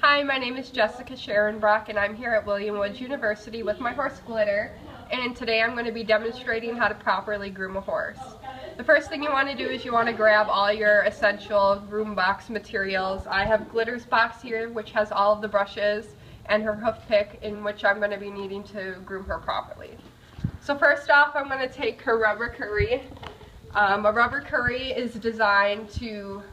Hi, my name is Jessica Sharon Brock and I'm here at William Woods University with my horse Glitter, and today I'm going to be demonstrating how to properly groom a horse. The first thing you want to do is you want to grab all your essential groom box materials. I have Glitter's box here, which has all of the brushes, and her hoof pick, in which I'm going to be needing to groom her properly. So first off, I'm going to take her rubber curry. A rubber curry is designed to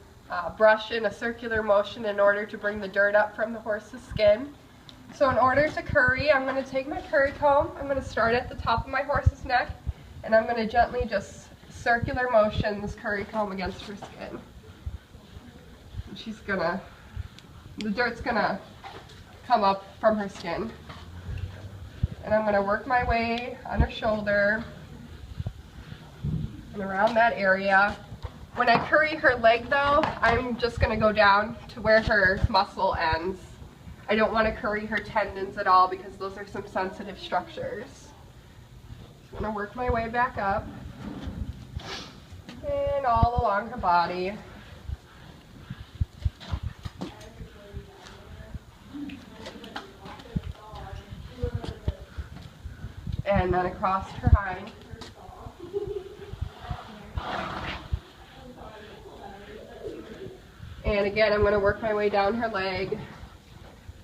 brush in a circular motion in order to bring the dirt up from the horse's skin. So in order to curry, I'm going to take my curry comb, I'm going to start at the top of my horse's neck, and I'm going to gently just circular motion this curry comb against her skin. And the dirt's going to come up from her skin. And I'm going to work my way on her shoulder and around that area. When I curry her leg though, I'm just going to go down to where her muscle ends. I don't want to curry her tendons at all because those are some sensitive structures. I'm going to work my way back up and all along her body. And then across her hind. And again, I'm going to work my way down her leg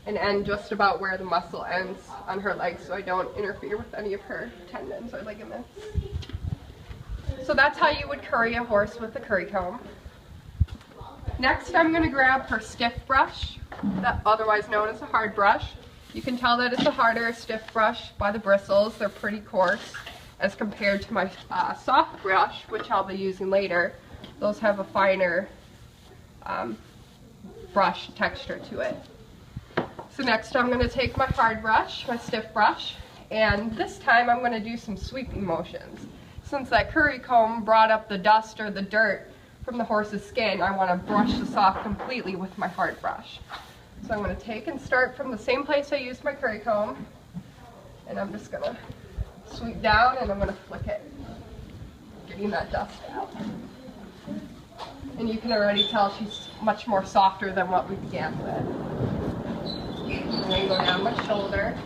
and end just about where the muscle ends on her leg so I don't interfere with any of her tendons or ligaments. So that's how you would curry a horse with a curry comb. Next, I'm going to grab her stiff brush, otherwise known as a hard brush. You can tell that it's a harder, stiff brush by the bristles. They're pretty coarse as compared to my soft brush, which I'll be using later. Those have a finer brush texture to it. So next I'm going to take my hard brush, my stiff brush, and this time I'm going to do some sweeping motions. Since that curry comb brought up the dust or the dirt from the horse's skin, I want to brush this off completely with my hard brush. So I'm going to take and start from the same place I used my curry comb, and I'm just going to sweep down and I'm going to flick it, getting that dust out. And you can already tell she's much more softer than what we began with. I'm going to go down my shoulder.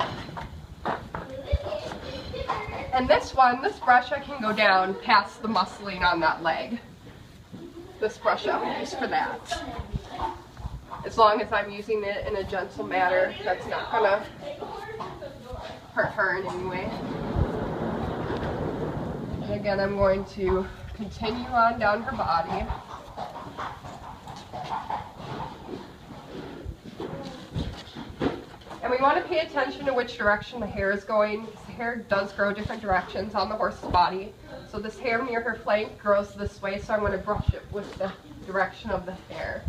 And this brush I can go down past the muscling on that leg. This brush I would use for that. As long as I'm using it in a gentle manner, that's not going to hurt her in any way. And again, I'm going to continue on down her body. And we want to pay attention to which direction the hair is going, because the hair does grow different directions on the horse's body. So this hair near her flank grows this way, so I'm going to brush it with the direction of the hair.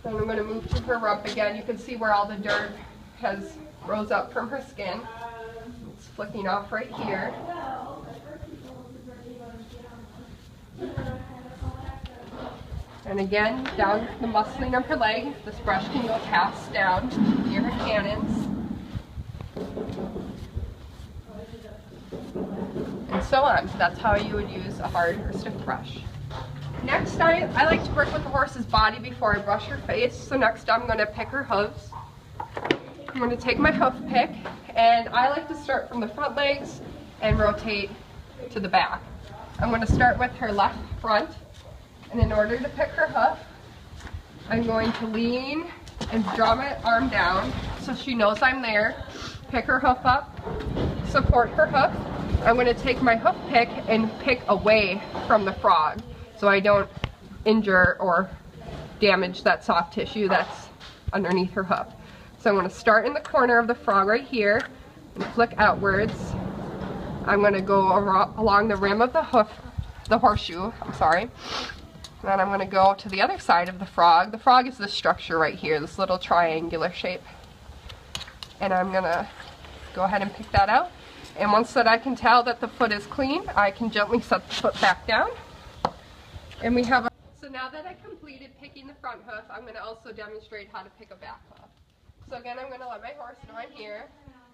Then I'm going to move to her rump again. You can see where all the dirt rose up from her skin. It's flicking off right here. And again, down the muscling of her leg, this brush can go past down near her cannons. And so on. That's how you would use a hard or stiff brush. Next, I like to work with the horse's body before I brush her face. So next I'm going to pick her hooves. I'm going to take my hoof pick, and I like to start from the front legs and rotate to the back. I'm going to start with her left front. And in order to pick her hoof, I'm going to lean and draw my arm down so she knows I'm there. Pick her hoof up, support her hoof. I'm going to take my hoof pick and pick away from the frog so I don't injure or damage that soft tissue that's underneath her hoof. So I'm going to start in the corner of the frog right here and flick outwards. I'm going to go along the rim of the horseshoe, Then I'm going to go to the other side of the frog. The frog is this structure right here, this little triangular shape. And I'm going to go ahead and pick that out. And once that I can tell that the foot is clean, I can gently set the foot back down. And we have so now that I completed picking the front hoof, I'm going to also demonstrate how to pick a back hoof. So again, I'm going to let my horse know I'm here.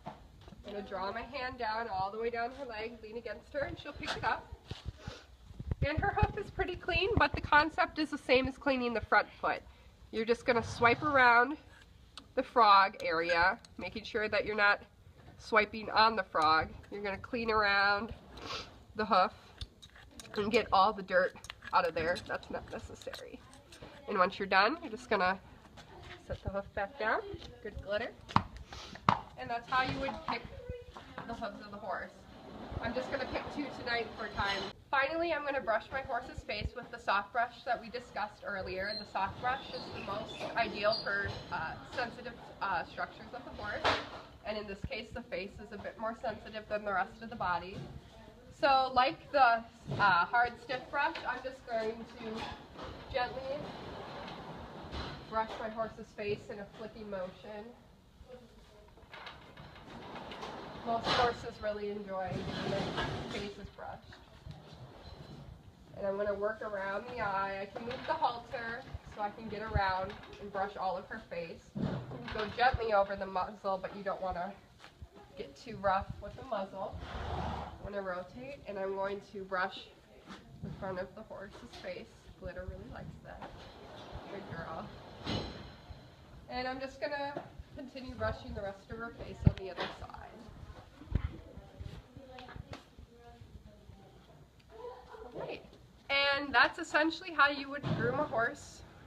I'm going to draw my hand down all the way down her leg, lean against her, and she'll pick it up. And her hoof is pretty clean, but the concept is the same as cleaning the front foot. You're just going to swipe around the frog area, making sure that you're not swiping on the frog. You're going to clean around the hoof and get all the dirt out of there. That's not necessary. And once you're done, you're just going to set the hoof back down. Good glitter. And that's how you would pick the hooves of the horse. I'm just going to pick 2 tonight for time. Finally, I'm going to brush my horse's face with the soft brush that we discussed earlier. The soft brush is the most ideal for sensitive structures of the horse. And in this case, the face is a bit more sensitive than the rest of the body. So like the hard, stiff brush, I'm just going to gently brush my horse's face in a flicking motion. Most horses really enjoy getting their faces brushed. And I'm going to work around the eye. I can move the halter so I can get around and brush all of her face. You can go gently over the muzzle, but you don't want to get too rough with the muzzle. I'm going to rotate, and I'm going to brush the front of the horse's face. Glitter really likes that. Good girl. And I'm just going to continue brushing the rest of her face on the other side. Alright, and that's essentially how you would groom a horse